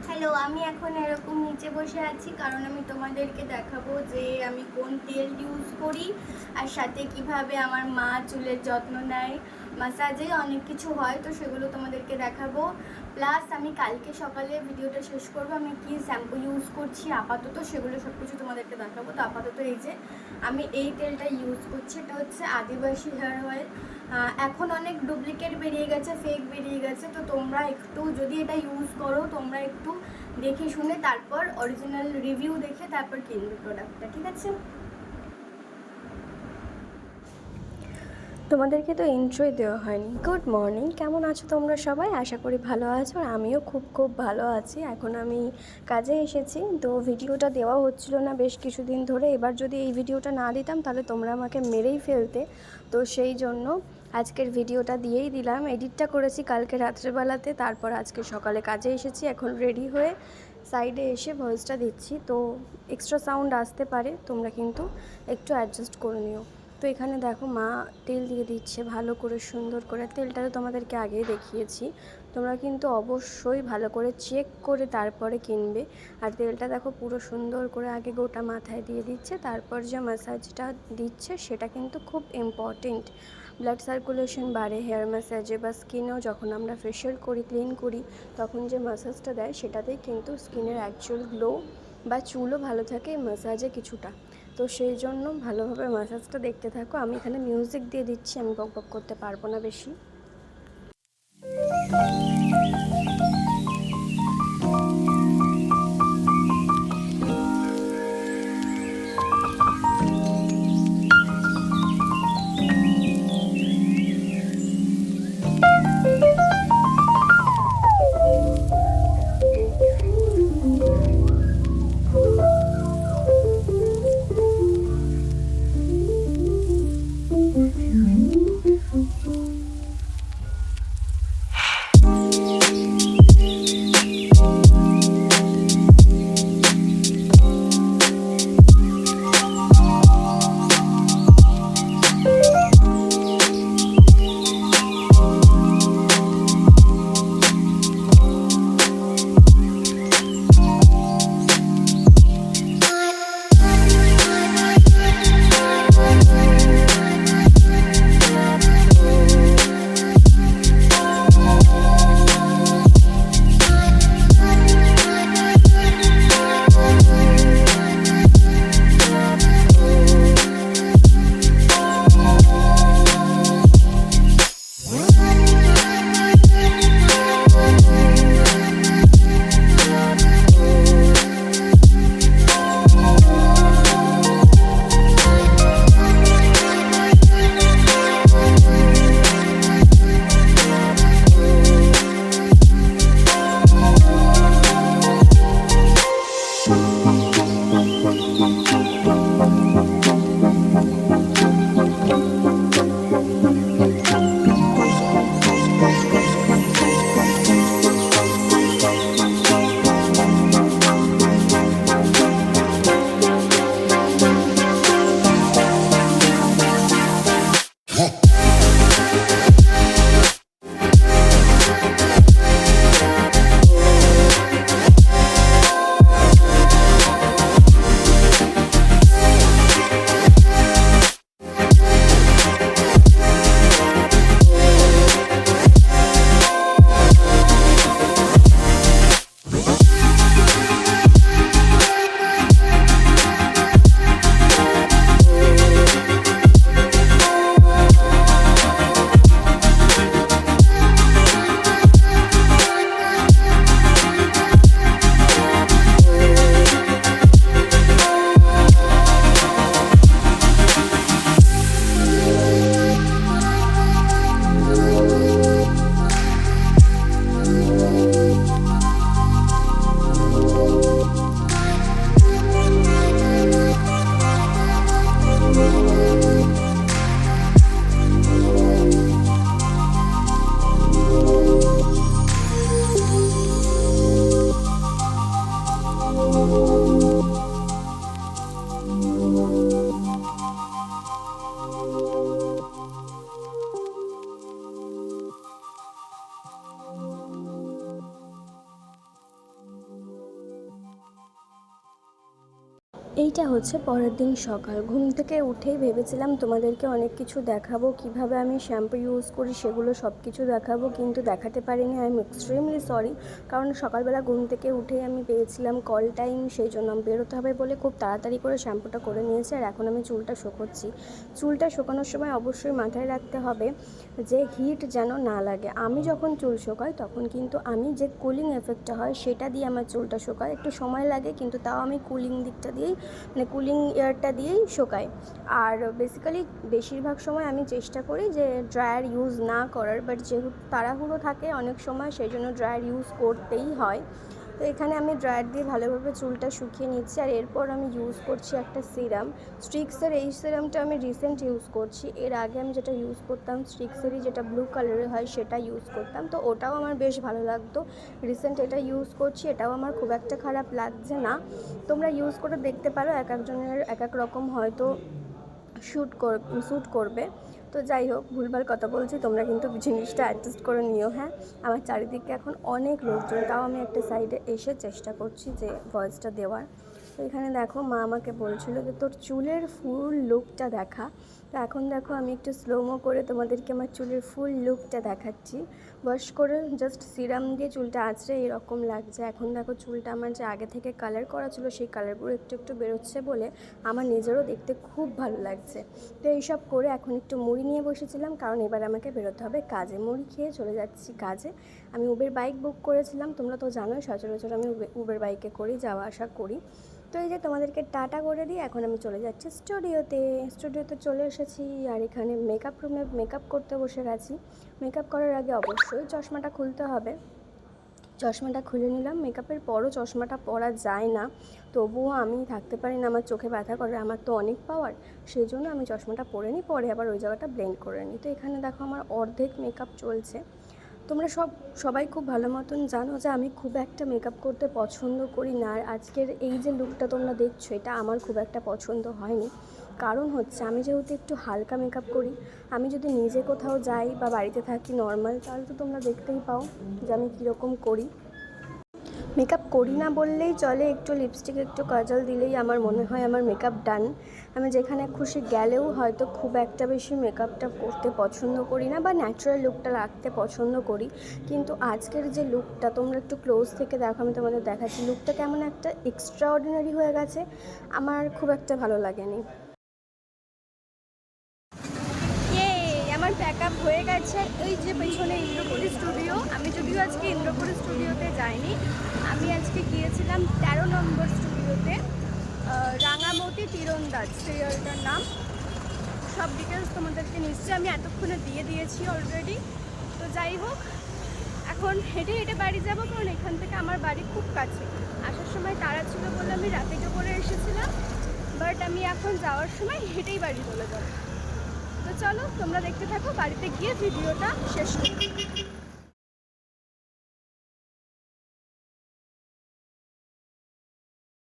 Hello, আমি এখন এরকম নিচে বসে আছি কারণ আমি তোমাদেরকে দেখাবো যে আমি কোন তেল ইউজ করি আর সাথে কিভাবে আমার মা চুলের যত্ন নেয়। মাসাজে অনেক কিছু হয়, তো সেগুলো তোমাদেরকে দেখাবো। প্লাস আমি কালকে সকালে ভিডিওটা শেষ করবো আমি কি শ্যাম্পু ইউজ করছি আপাতত, সেগুলো সব কিছু তোমাদেরকে দেখাবো। তো আপাতত এই যে আমি এই তেলটা ইউজ করছি, এটা হচ্ছে আদিবাসী হেয়ার অয়েল। এখন অনেক ডুপ্লিকেট বেরিয়ে গেছে, ফেক বেরিয়ে গেছে, তো তোমরা একটু যদি এটা ইউজ করো তোমরা একটু দেখে শুনে তারপর অরিজিনাল রিভিউ দেখে তারপর কিনবে প্রোডাক্টটা, ঠিক আছে? তোমাদেরকে তো ইন্ট্রোই দেওয়া হয়নি। গুড মর্নিং, কেমন আছো তোমরা সবাই? আশা করি ভালো আছো, আর আমিও খুব ভালো আছি। এখন আমি কাজে এসেছি, তো ভিডিওটা দেওয়া হচ্ছিল না বেশ কিছুদিন ধরে। এবার যদি এই ভিডিওটা না দিতাম তাহলে তোমরা আমাকে মেরেই ফেলতে, তো সেই জন্য আজকের ভিডিওটা দিয়েই দিলাম। এডিটটা করেছি কালকে রাত্রেবেলাতে, তারপর আজকে সকালে কাজে এসেছি। এখন রেডি হয়ে সাইডে এসে ভয়েসটা দিচ্ছি, তো এক্সট্রা সাউন্ড আসতে পারে, তোমরা কিন্তু একটু অ্যাডজাস্ট করে নিও। তো এখানে দেখো মা তেল দিয়ে দিচ্ছে ভালো করে, সুন্দর করে। তেলটা তো তোমাদেরকে আগেই দেখিয়েছি, তোমরা কিন্তু অবশ্যই ভালো করে চেক করে তারপরে কিনবে। আর তেলটা দেখো পুরো সুন্দর করে আগে গোটা মাথায় দিয়ে দিচ্ছে, তারপর যে ম্যাসাজটা দিচ্ছে সেটা কিন্তু খুব ইম্পর্টেন্ট। ব্লাড সার্কুলেশন বাড়ে হেয়ার ম্যাসাজে, বা স্কিনেও যখন আমরা ফেশিয়াল করি, ক্লিন করি, তখন যে ম্যাসাজটা দেয় সেটাতেই কিন্তু স্কিনের অ্যাকচুয়াল গ্লো বা চুলও ভালো থাকে এই ম্যাসাজে কিছুটা। তো সেই জন্য ভালোভাবে ম্যাসাজটা দেখতে থাকো। আমি এখানে মিউজিক দিয়ে দিচ্ছি, আমি বকবক করতে পারবো না বেশি। এইটা হচ্ছে পরের দিন সকাল। ঘুম থেকে উঠেই ভেবেছিলাম তোমাদেরকে অনেক কিছু দেখাবো, কিভাবে আমি শ্যাম্পু ইউজ করি সেগুলো সব কিছু দেখাবো, কিন্তু দেখাতে পারিনি। আই এম এক্সট্রিমলি সরি, কারণ সকালবেলা ঘুম থেকে উঠেই আমি পেয়েছিলাম কল টাইম, সেই জন্য আমি বেরোতে হবে বলে খুব তাড়াতাড়ি করে শ্যাম্পুটা করে নিয়েছি। আর এখন আমি চুলটা শুকোচ্ছি। চুলটা শুকানোর সময় অবশ্যই মাথায় রাখতে হবে যে হিট যেন না লাগে। আমি যখন চুল শুকাই তখন কিন্তু আমি যে কুলিং এফেক্টটা হয় সেটা দিয়ে আমার চুলটা শুকায়। একটু সময় লাগে, কিন্তু তাও আমি কুলিং দিকটা দিয়েই মানে কুলিং এয়ারটা দিয়েই শোকাই। আর বেসিক্যালি বেশিরভাগ সময় আমি চেষ্টা করি যে ড্রায়ার ইউজ না করার, বাট যেহেতু তাড়াহুড়ো থাকে অনেক সময়, সেই জন্য ড্রায়ার ইউজ করতেই হয়। তো এখানে আমি ড্রায়ার দিয়ে ভালোভাবে চুলটা শুকিয়ে নিচ্ছি। আর এরপর আমি ইউজ করছি একটা সিরাম, স্ট্রিক্সের। এই সিরামটা আমি রিসেন্ট ইউজ করছি। এর আগে আমি যেটা ইউজ করতাম স্ট্রিক্সেরই, যেটা ব্লু কালারের হয়, সেটা ইউজ করতাম, তো ওটাও আমার বেশ ভালো লাগতো। রিসেন্ট এটা ইউজ করছি, এটাও আমার খুব একটা খারাপ লাগছে না। তোমরা ইউজ করে দেখতে পারো, এক একজনের এক এক রকম হয়তো শ্যুট করবে। তো যাই হোক, ভুলভাল কথা বলছি, তোমরা কিন্তু জিনিসটা অ্যাডজাস্ট করে নিও। হ্যাঁ, আমার চারিদিকে এখন অনেক লোকজন, তাও আমি একটা সাইডে এসে চেষ্টা করছি যে ভয়েসটা দেওয়ার। তো এখানে দেখো, মা আমাকে বলছিল যে তোর চুলের ফুল লুকটা দেখা। তো এখন দেখো, আমি একটু স্লোমো করে তোমাদেরকে আমার চুলের ফুল লুকটা দেখাচ্ছি। ওয়াশ করে জাস্ট সিরাম দিয়ে চুলটা আঁচড়ে এরকম লাগছে। এখন দেখো, চুলটা আমার যে আগে থেকে কালার করা ছিল সেই কালারগুলো একটু একটু বেরোচ্ছে বলে আমার নিজেরও দেখতে খুব ভালো লাগছে। তো এইসব করে এখন একটু মুড়ি নিয়ে বসেছিলাম, কারণ এবার আমাকে বেরোতে হবে কাজে। মুড়ি খেয়ে চলে যাচ্ছি কাজে। আমি উবের বাইক বুক করেছিলাম, তোমরা তো জানোই সচরাচর আমি উবের বাইকে করেই যাওয়া আসা করি। তো এই যে তোমাদেরকে টাটা করে দিই, এখন আমি চলে যাচ্ছি স্টুডিওতে চলে এসেছি। আর এখানে মেকআপ রুমে মেকআপ করতে বসে গেছি। মেকআপ করার আগে অবশ্যই চশমাটা খুলতে হবে। চশমাটা খুলে নিলাম। মেকআপের পরও চশমাটা পরা যায় না, তবুও আমি থাকতে পারি না, আমার চোখে ব্যথা করে, আমার তো অনেক পাওয়ার, সেই জন্য আমি চশমাটা পরে নিই, পরে আবার ওই জায়গাটা ব্লেন্ড করে নিই। তো এখানে দেখো, আমার অর্ধেক মেকআপ চলছে। তোমরা সবাই খুব ভালো মতন জানো যে আমি খুব একটা মেকআপ করতে পছন্দ করি না। আর আজকের এই যে লুকটা তোমরা দেখছো, এটা আমার খুব একটা পছন্দ হয়নি। কারণ হচ্ছে, আমি যেহেতু একটু হালকা মেকআপ করি, আমি যদি নিজে কোথাও যাই বা বাড়িতে থাকি নর্মাল, তাহলে তো তোমরা দেখতেই পাও যে আমি কীরকম করি। মেকআপ করি না বললেই চলে, একটু লিপস্টিক একটু কাজল দিলেই আমার মনে হয় আমার মেকআপ ডান। আমি যেখানে খুশি গেলেও হয়তো খুব একটা বেশি মেকআপটা করতে পছন্দ করি না, বা ন্যাচারাল লুকটা রাখতে পছন্দ করি। কিন্তু আজকের যে লুকটা, তোমরা একটু ক্লোজ থেকে দেখো, আমি তোমাদের দেখাচ্ছি। লুকটা কেমন একটা এক্সট্রা অর্ডিনারি হয়ে গেছে, আমার খুব একটা ভালো লাগেনি। আমার প্যাকআপ হয়ে গেছে। এই যে পেছনে ইন্দ্রপুরী স্টুডিও, আমি যদিও আজকে ইন্দ্রপুরী স্টুডিওতে যাইনি, আমি আজকে গিয়েছিলাম 13 নম্বর স্টুডিওতে, রাঙামতি তীরন্দাজ সিরিয়ালটার নাম। সব ডিটেলস তোমাদেরকে নিশ্চয়ই আমি এতক্ষণে দিয়ে দিয়েছি অলরেডি। তো যাই হোক, এখন হেঁটে হেঁটে বাড়ি যাব, কারণ এখান থেকে আমার বাড়ি খুব কাছে। আসার সময় তাড়া ছিল বলে আমি রাতে করে এসেছিলাম, বাট আমি এখন যাওয়ার সময় হেঁটেই বাড়ি চলে যাব। তো চলো, তোমরা দেখতে থাকো, বাড়িতে গিয়ে ভিডিওটা শেষ করি।